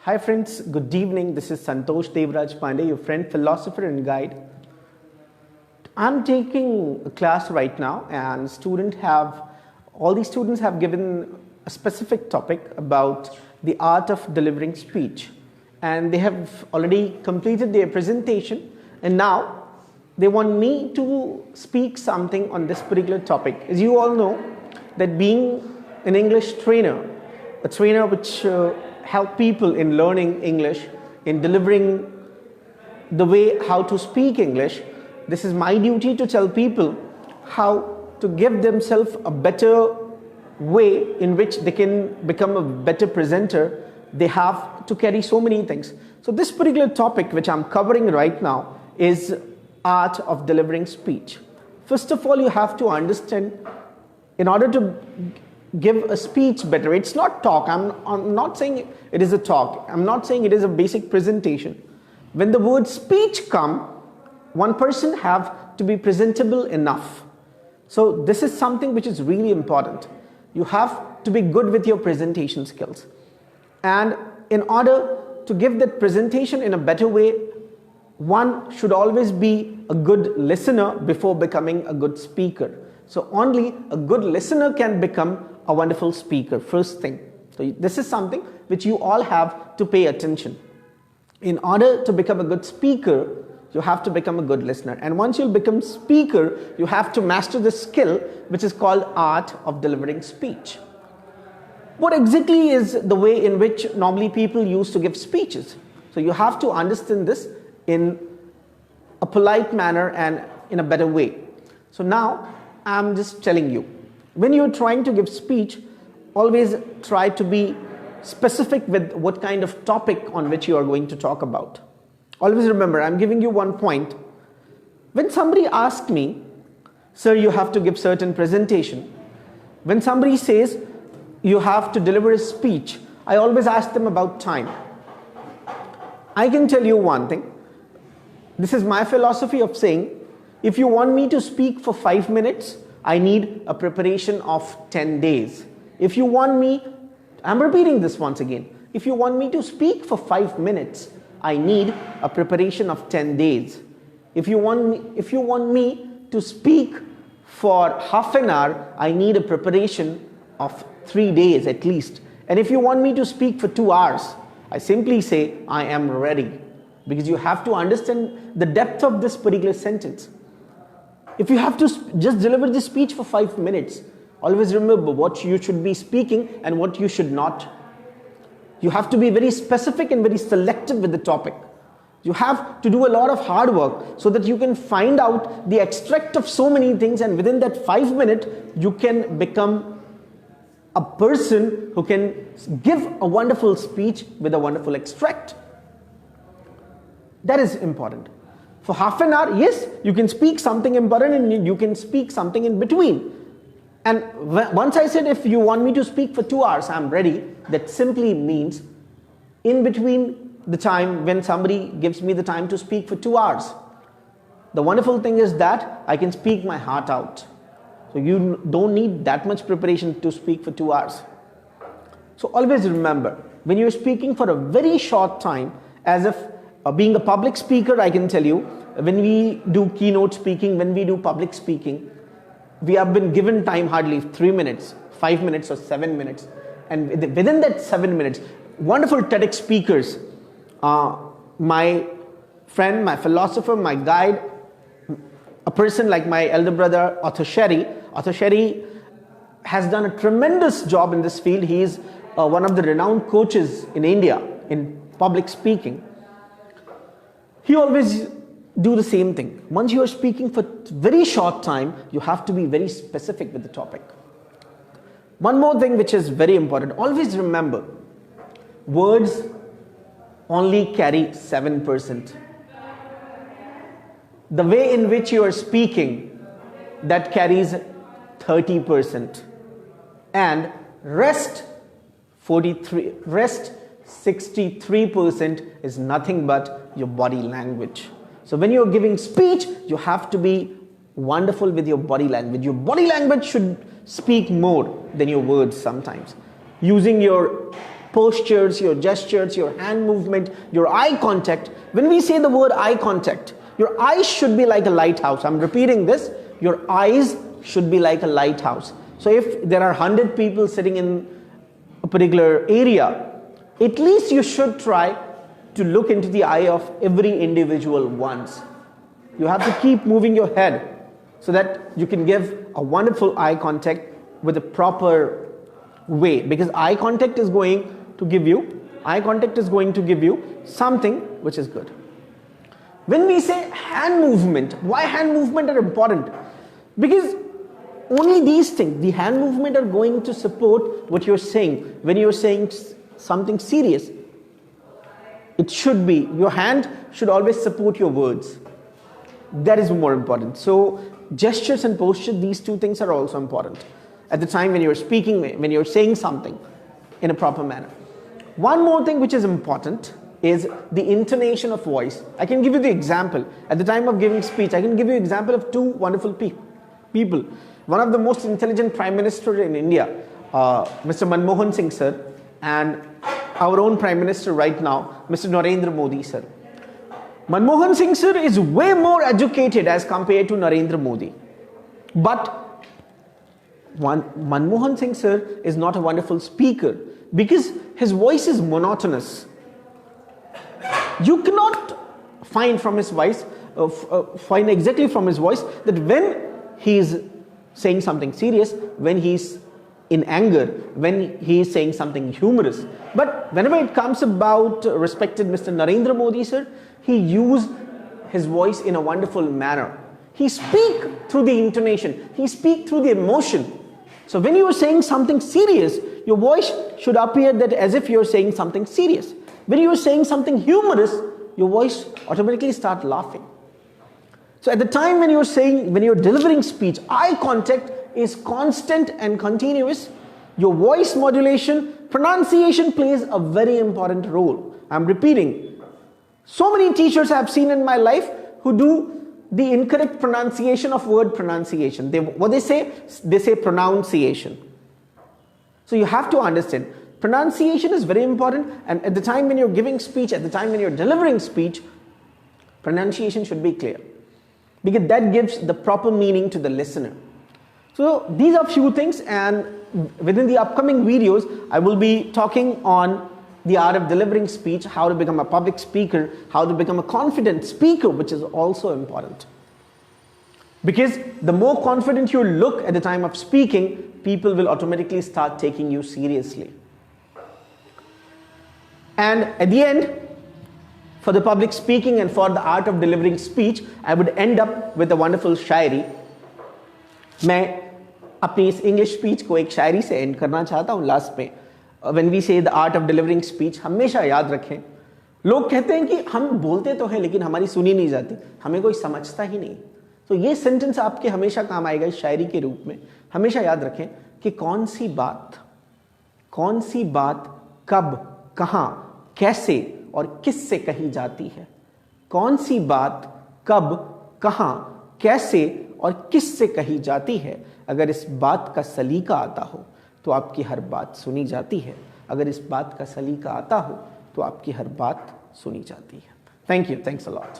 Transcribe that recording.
Hi friends, good evening. This is Santosh Devraj Pandey, your friend, philosopher and guide. I'm taking a class right now and all these students have given a specific topic about the art of delivering speech. And they have already completed their presentation and now they want me to speak something on this particular topic. As you all know, that being an English trainer, a trainer which help people in learning English, in delivering the way how to speak English, this is my duty to tell people how to give themselves a better way in which they can become a better presenter. They have to carry so many things. So this particular topic which I'm covering right now is art of delivering speech. First of all, you have to understand, in order to give a speech better, it's not talk. I'm not saying it is a talk. I'm not saying it is a basic presentation. When the word speech come, one person have to be presentable enough. So this is something which is really important. You have to be good with your presentation skills. And in order to give that presentation in a better way, one should always be a good listener before becoming a good speaker. So only a good listener can become a wonderful speaker, first thing. So this is something which you all have to pay attention. In order to become a good speaker, you have to become a good listener. And once you become speaker, you have to master the skill which is called art of delivering speech. What exactly is the way in which normally people used to give speeches? So you have to understand this in a polite manner and in a better way. So now I'm just telling you, when you're trying to give speech, always try to be specific with what kind of topic on which you are going to talk about. Always remember, I'm giving you one point. When somebody asks me, sir, you have to give certain presentation. When somebody says you have to deliver a speech, I always ask them about time. I can tell you one thing. This is my philosophy of saying, if you want me to speak for 5 minutes, I need a preparation of 10 days. If you want me, I'm repeating this once again. If you want me to speak for 5 minutes, I need a preparation of 10 days. If you want me to speak for half an hour, I need a preparation of 3 days at least. And if you want me to speak for 2 hours, I simply say, I am ready. Because you have to understand the depth of this particular sentence. If you have to just deliver this speech for 5 minutes, always remember what you should be speaking and what you should not. You have to be very specific and very selective with the topic. You have to do a lot of hard work so that you can find out the extract of so many things, and within that 5 minutes, you can become a person who can give a wonderful speech with a wonderful extract. That is important. For half an hour, yes, you can speak something important and you can speak something in between. And once I said, if you want me to speak for 2 hours, I'm ready. That simply means in between the time when somebody gives me the time to speak for 2 hours. The wonderful thing is that I can speak my heart out. So you don't need that much preparation to speak for 2 hours. So always remember, when you're speaking for a very short time, as if being a public speaker, I can tell you, when we do keynote speaking, when we do public speaking, we have been given time hardly 3 minutes, 5 minutes or 7 minutes. And within that 7 minutes, wonderful TEDx speakers, my friend, my philosopher, my guide, a person like my elder brother, Arthur Sherry. Arthur Sherry has done a tremendous job in this field. He is one of the renowned coaches in India in public speaking. He always do the same thing. Once you are speaking for very short time, you have to be very specific with the topic. One more thing which is very important, always remember, words only carry 7%. The way in which you are speaking, that carries 30%. And rest 63% is nothing but your body language. So when you're giving speech, you have to be wonderful with your body language. Your body language should speak more than your words sometimes. Using your postures, your gestures, your hand movement, your eye contact. When we say the word eye contact, your eyes should be like a lighthouse. I'm repeating this. Your eyes should be like a lighthouse. So if there are 100 people sitting in a particular area, at least you should try to look into the eye of every individual once. You have to keep moving your head so that you can give a wonderful eye contact with a proper way, because eye contact is going to give you something which is good. When we say hand movement, why hand movement are important? Because only these things, the hand movement, are going to support what you're saying. When you're saying something serious, it should be, your hand should always support your words. That is more important. So gestures and posture, these two things are also important at the time when you're speaking, when you're saying something in a proper manner. One more thing which is important is the intonation of voice. I can give you the example. At the time of giving speech, I can give you an example of two wonderful people. One of the most intelligent Prime Minister in India, Mr. Manmohan Singh sir, and our own Prime Minister right now, Mr. Narendra Modi sir. Manmohan Singh sir is way more educated as compared to Narendra Modi. But Manmohan Singh sir is not a wonderful speaker because his voice is monotonous. You cannot find from his voice, find exactly from his voice that when he is saying something serious, when he's in anger, when he is saying something humorous. But whenever it comes about respected Mr. Narendra Modi sir, he used his voice in a wonderful manner. He speak through the intonation. He speak through the emotion. So when you are saying something serious, your voice should appear that as if you are saying something serious. When you are saying something humorous, your voice automatically start laughing. So at the time when you're delivering speech, eye contact is constant and continuous. Your voice modulation, pronunciation plays a very important role. I'm repeating. So many teachers I have seen in my life who do the incorrect pronunciation of word pronunciation. What they say? They say pronunciation. So you have to understand, pronunciation is very important, and at the time when you're giving speech, at the time when you're delivering speech, pronunciation should be clear, because that gives the proper meaning to the listener. So these are few things, and within the upcoming videos, I will be talking on the art of delivering speech, how to become a public speaker, how to become a confident speaker, which is also important. Because the more confident you look at the time of speaking, people will automatically start taking you seriously. And at the end, for the public speaking and for the art of delivering speech, I would end up with a wonderful शायरी. मैं अपनी इस English speech को एक शायरी से end करना चाहता हूँ last में. When we say the art of delivering speech, हमेशा याद रखें, लोग कहते हैं कि हम बोलते तो हैं लेकिन हमारी सुनी नहीं जाती, हमें कोई समझता ही नहीं. तो ये सेंटेंस आपके हमेशा काम आएगा इस शायरी के रूप में. हमेशा याद रखें कि कौन सी बात कब, कहां, कैसे और किससे कही जाती है. कौन सी बात कब, कहां, कैसे और किससे कही जाती है. अगर इस बात का सलीका आता हो तो आपकी हर बात सुनी जाती है. अगर इस बात का सलीका आता हो तो आपकी हर बात सुनी जाती है. Thank you. Thanks a lot.